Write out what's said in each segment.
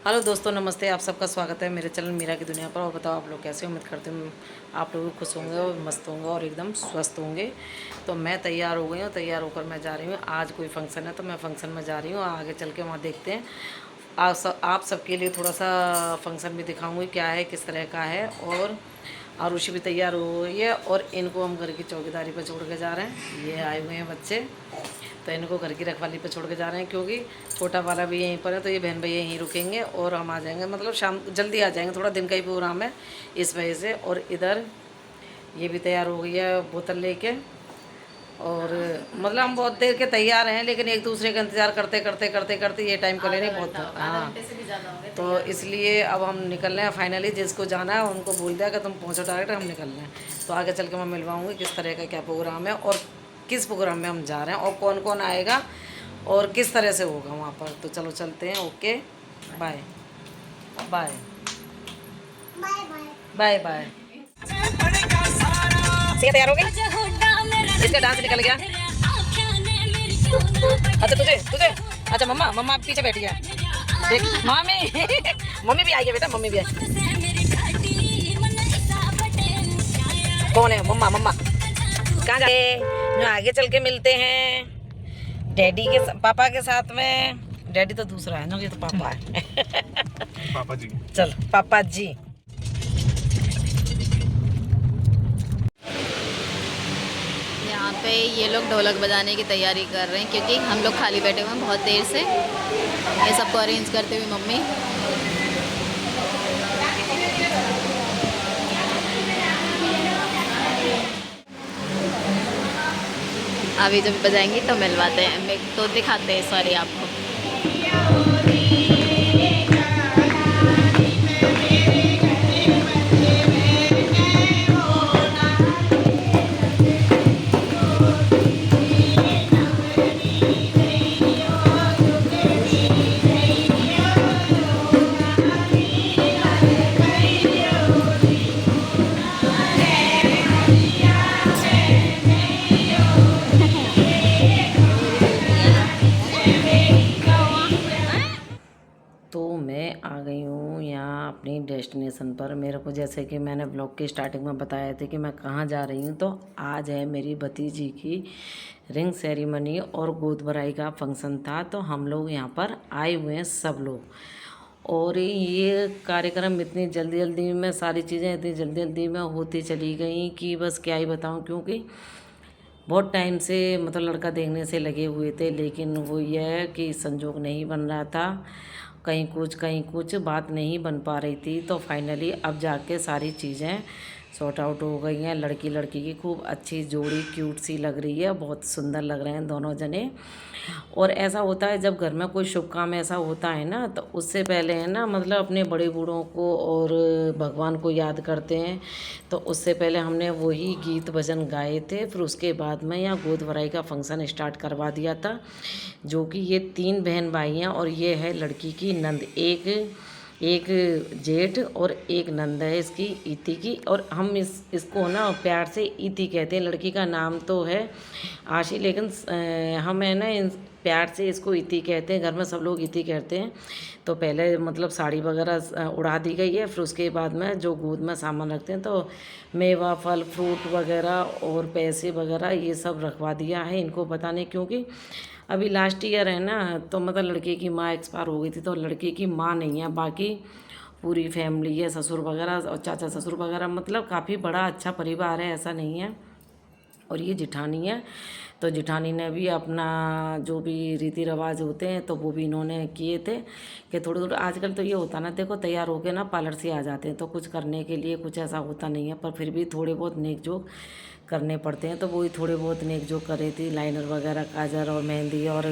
Hello दोस्तों, नमस्ते। आप सबका स्वागत है मेरे चैनल मीरा की दुनिया पर। और बताओ आप लोग कैसे हो। उम्मीद करते हूँ आप लोग खुश होंगे और मस्त होंगे और एकदम स्वस्थ होंगे। तो मैं तैयार हो गई हूँ। तैयार होकर मैं जा रही हूँ, आज कोई फंक्शन है तो मैं फंक्शन में जा रही हूँ। आगे चल के वहाँ देखते हैं। आप सबके लिए थोड़ा सा फंक्शन भी दिखाऊंगी क्या है, किस तरह का है। और आरुषि भी तैयार हो गई है और इनको हम घर की चौकीदारी पर छोड़ के जा रहे हैं। ये आए हुए हैं बच्चे, तो इनको घर की रखवाली पे छोड़ के जा रहे हैं, क्योंकि छोटा वाला भी यहीं पर है। तो ये बहन भैया यहीं रुकेंगे और हम आ जाएंगे, मतलब शाम जल्दी आ जाएंगे। थोड़ा दिन का ही प्रोग्राम है इस वजह से। और इधर ये भी तैयार हो गई है बोतल लेके। और मतलब हम बहुत देर के तैयार हैं, लेकिन एक दूसरे का इंतज़ार करते करते करते करते ये टाइम को लेने बहुत हाँ। तो इसलिए अब हम निकल रहे हैं फाइनली। जिसको जाना है उनको बोल दिया कि तुम पहुँचो डायरेक्ट, हम निकल रहे हैं। तो आगे चल के मैं मिलवाऊँगी किस तरह का क्या प्रोग्राम है और किस प्रोग्राम में हम जा रहे हैं और कौन कौन आएगा और किस तरह से होगा वहाँ पर। तो चलो चलते हैं। Okay, bye bye bye bye. Siya तैयार हो गई, इसका डांस निकल गया। अच्छा तुझे तुझे अच्छा मम्मा मम्मा पीछे बैठी है, देख मम्मी मम्मी भी आई है बेटा, मम्मी भी आई। कौन है मम्मा? मम्मा कहाँ जाए? आगे चल के मिलते हैं डैडी के पापा के साथ में। डैडी तो दूसरा है ना, ये तो पापा है। पापा जी। चल पापा जी। यहाँ पे ये लोग ढोलक बजाने की तैयारी कर रहे हैं, क्योंकि हम लोग खाली बैठे हुए हैं बहुत देर से। ये सबको अरेंज करते हुए मम्मी। अभी जब बजाएंगी तो मिलवाते हैं, तो दिखाते हैं सॉरी आपको। तो मैं आ गई हूँ यहाँ अपनी डेस्टिनेशन पर। मेरे को जैसे कि मैंने ब्लॉग की स्टार्टिंग में बताया था कि मैं कहाँ जा रही हूँ, तो आज है मेरी भतीजी की रिंग सेरेमनी और गोद भराई का फंक्शन था। तो हम लोग यहाँ पर आए हुए हैं सब लोग। और ये कार्यक्रम इतनी जल्दी जल्दी में, सारी चीज़ें इतनी जल्दी जल्दी में होती चली गई कि बस क्या ही बताऊँ। क्योंकि बहुत टाइम से मतलब लड़का देखने से लगे हुए थे, लेकिन वो ये है कि संजोग नहीं बन रहा था। कहीं कुछ बात नहीं बन पा रही थी। तो फाइनली अब जाके सारी चीज़ें सॉर्ट आउट हो गई हैं। लड़की लड़की की खूब अच्छी जोड़ी, क्यूट सी लग रही है, बहुत सुंदर लग रहे हैं दोनों जने। और ऐसा होता है जब घर में कोई शुभ काम ऐसा होता है ना, तो उससे पहले है ना, मतलब अपने बड़े बूढ़ों को और भगवान को याद करते हैं। तो उससे पहले हमने वही गीत भजन गाए थे। फिर उसके बाद में यहाँ गोद भराई का फंक्शन स्टार्ट करवा दिया था, जो कि ये 3 बहन भाई हैं और ये है लड़की की नंद। एक जेठ और एक नंद है इसकी, इति की। और हम इसको ना प्यार से इति कहते हैं। लड़की का नाम तो है आशी, लेकिन हम है ना प्यार से इसको इति कहते हैं। घर में सब लोग इति कहते हैं। तो पहले मतलब साड़ी वगैरह उड़ा दी गई है। फिर उसके बाद में जो गोद में सामान रखते हैं, तो मेवा, फल, फ्रूट वगैरह और पैसे वगैरह ये सब रखवा दिया है इनको बताने। क्योंकि अभी लास्ट ईयर है ना, तो मतलब लड़के की माँ एक्सपायर हो गई थी। तो लड़के की माँ नहीं है, बाकी पूरी फैमिली है, ससुर वगैरह और चाचा ससुर वगैरह, मतलब काफ़ी बड़ा अच्छा परिवार है, ऐसा नहीं है। और ये जिठानी है, तो जिठानी ने भी अपना जो भी रीति रिवाज होते हैं तो वो भी इन्होंने किए थे कि थोड़े थोड़े। आजकल तो ये होता ना, देखो तैयार होके ना पार्लर से आ जाते हैं, तो कुछ करने के लिए कुछ ऐसा होता नहीं है, पर फिर भी थोड़े बहुत नेक जोक करने पड़ते हैं। तो वही थोड़े बहुत नेक जोक कर रही थी, लाइनर वगैरह, काजल और मेहंदी और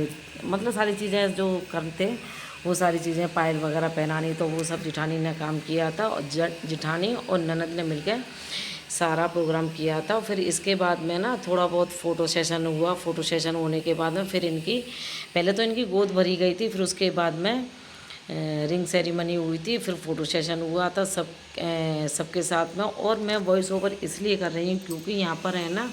मतलब सारी चीज़ें जो करते हैं वो सारी चीज़ें, पायल वगैरह पहनानी, तो वो सब जिठानी ने काम किया था। और जिठानी और ननद ने मिलकर सारा प्रोग्राम किया था। फिर इसके बाद में ना थोड़ा बहुत फ़ोटो सेशन हुआ। फ़ोटो सेशन होने के बाद में फिर इनकी पहले तो इनकी गोद भरी गई थी, फिर उसके बाद में रिंग सेरेमनी हुई थी, फिर फ़ोटो सेशन हुआ था सबके साथ में। और मैं वॉइस ओवर इसलिए कर रही हूँ क्योंकि यहाँ पर है ना,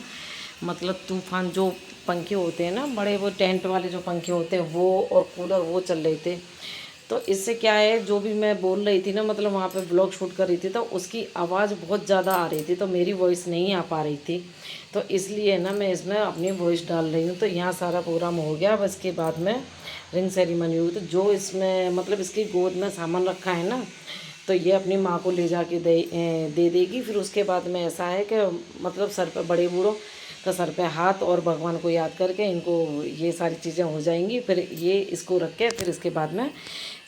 मतलब तूफ़ान जो पंखे होते हैं ना बड़े, वो टेंट वाले जो पंखे होते हैं वो, और कूलर वो चल रहे थे। तो इससे क्या है, जो भी मैं बोल रही थी ना, मतलब वहाँ पे ब्लॉग शूट कर रही थी, तो उसकी आवाज़ बहुत ज़्यादा आ रही थी, तो मेरी वॉइस नहीं आ पा रही थी। तो इसलिए ना मैं इसमें अपनी वॉइस डाल रही हूँ। तो यहाँ सारा प्रोग्राम हो गया, बस के बाद में रिंग सेरेमनी हुई। तो जो इसमें मतलब इसकी गोद में सामान रखा है ना, तो ये अपनी माँ को ले जाके दे देगी। फिर उसके बाद में ऐसा है कि मतलब सर पे, बड़े बूढ़ों का सर पे हाथ और भगवान को याद करके इनको ये सारी चीज़ें हो जाएंगी। फिर ये इसको रख के फिर इसके बाद में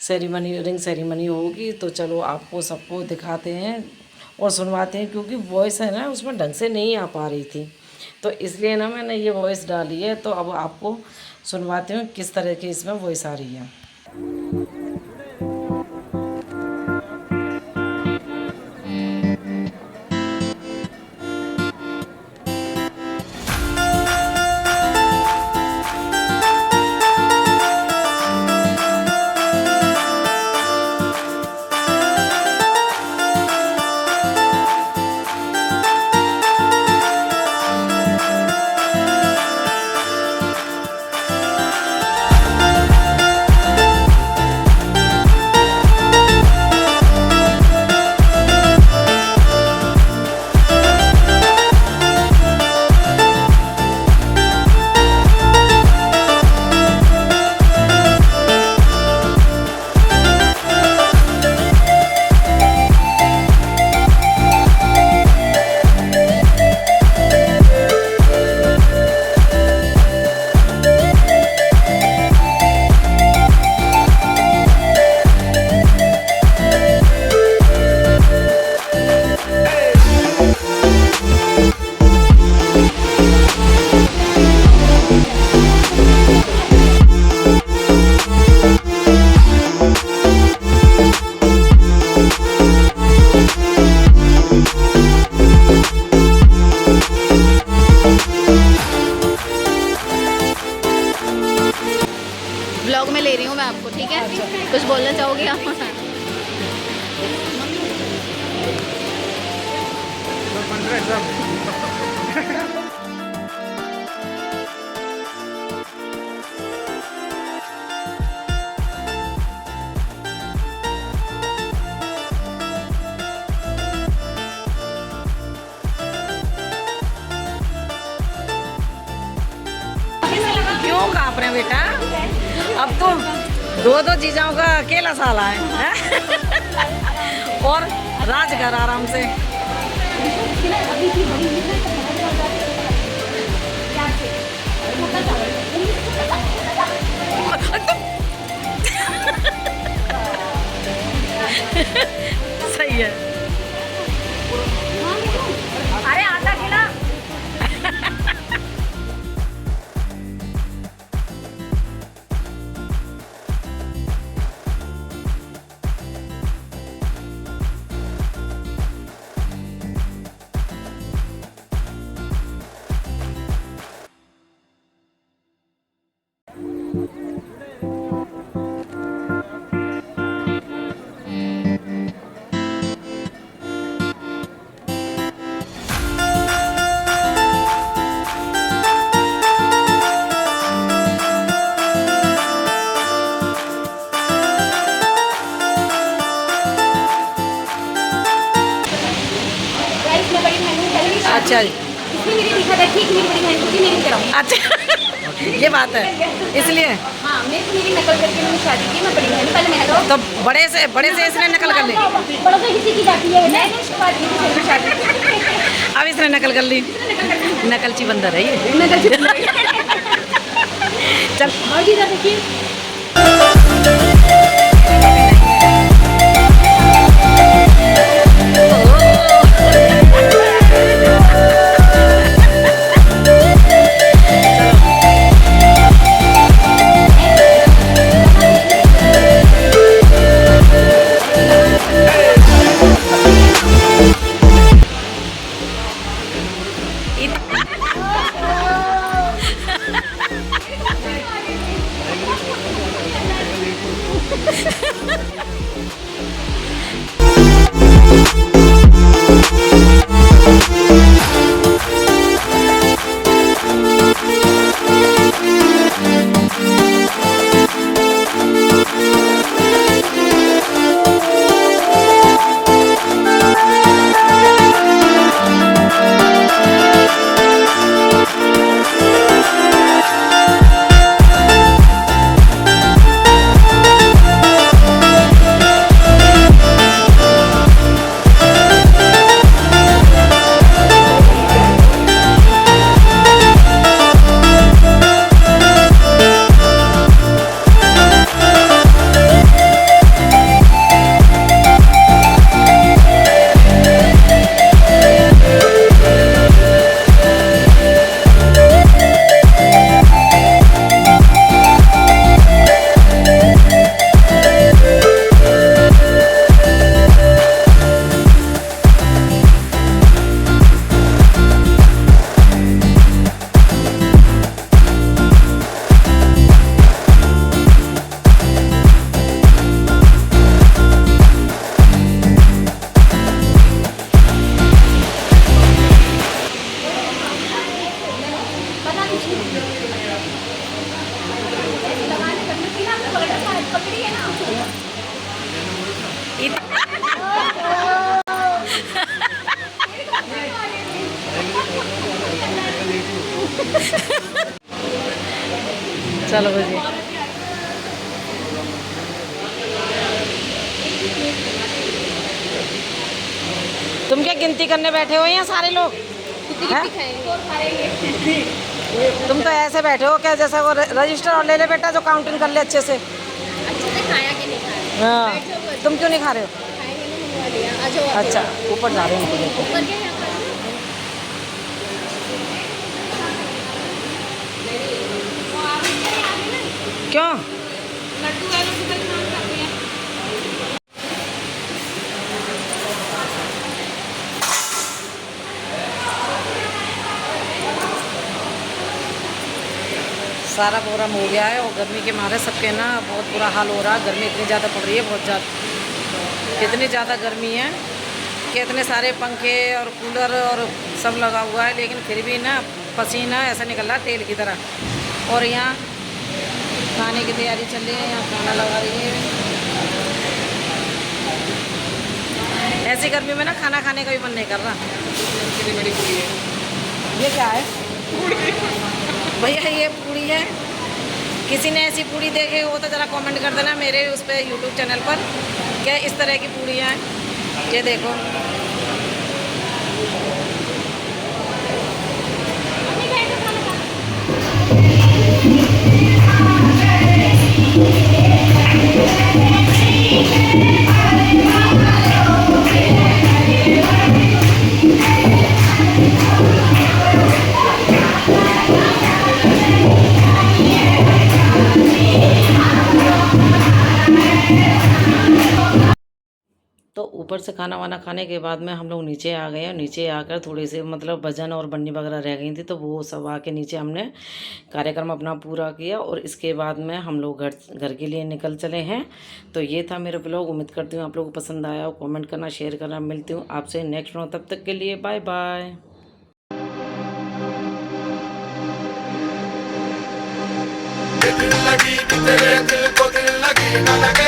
सेरेमनी, रिंग सेरेमनी होगी। तो चलो आपको सबको दिखाते हैं और सुनवाते हैं, क्योंकि वॉइस है ना उसमें ढंग से नहीं आ पा रही थी, तो इसलिए ना मैंने ये वॉइस डाली है। तो अब आपको सुनवाते हूँ किस तरह की इसमें वॉइस आ रही है। ब्लॉग में ले रही हूँ मैं आपको, ठीक है? कुछ बोलना चाहोगे आप? क्यों काँप रहे बेटा? अब तो दो दो जीजाओं का अकेला साला है? और राज कर आराम से। सही है। अरे आटा खिला। अच्छा जी, मेरी दिखा था ठीक, मेरी बड़ी बहन को भी मेरी तरह। अच्छा ये बात है, इसलिए हाँ, मेरी नकल करके मैंने शादी की। मैं बड़ी बहन, पहले मैंने कहा तो बड़े से इसने नकल कर ली। बड़ों से किसी की जाती है, मैंने उसके बाद की फिर भी शादी की। अब इसने नकल कर ली। नकलची बंदर है ये। नकल चल और जी देखिए, पकड़ी है ना। चलो जी, तुम क्या गिनती करने बैठे हो यहाँ सारे लोग हैं? तुम तो ऐसे बैठे हो क्या जैसा वो रजिस्टर और ले ले बेटा, जो काउंटिंग कर ले अच्छे से। अच्छे से खाया कि नहीं खाया? हाँ, तुम क्यों नहीं खा रहे हो? खाएंगे ना मंगवा लिया। आ जाओ अच्छा, ऊपर जा रहे हो उनको देखो। ऊपर क्या यहाँ पर? क्यों? लड्डू वालों को तो नाम करते हैं। सारा प्रोग्राम हो गया है और गर्मी के मारे सबके ना बहुत बुरा हाल हो रहा है। गर्मी इतनी ज़्यादा पड़ रही है, बहुत ज़्यादा, इतनी ज़्यादा गर्मी है कि इतने सारे पंखे और कूलर और सब लगा हुआ है, लेकिन फिर भी ना पसीना ऐसा निकल रहा है तेल की तरह। और यहाँ खाने की तैयारी चल रही है, यहाँ खाना लगा रही है। ऐसी गर्मी में ना खाना खाने का भी मन नहीं कर रहा। ये क्या है भैया? ये पूड़ी है। किसी ने ऐसी पूड़ी देखे हो तो ज़रा कमेंट कर देना मेरे उस पर यूट्यूब चैनल पर, क्या इस तरह की पूड़ियाँ हैं। ये देखो, तो ऊपर से खाना वाना खाने के बाद में हम लोग नीचे आ गए। और नीचे आकर थोड़ी से मतलब भजन और बन्नी वगैरह रह गई थी, तो वो सब आके नीचे हमने कार्यक्रम अपना पूरा किया। और इसके बाद में हम लोग घर के लिए निकल चले हैं। तो ये था मेरा ब्लॉग। उम्मीद करती हूँ आप लोगों को पसंद आया हो। कमेंट करना, शेयर करना। मिलती हूँ आपसे नेक्स्ट ब्लॉग, तब तक के लिए बाय बाय। दिल लगी कि तेरे दिल को दिल लगी न लगे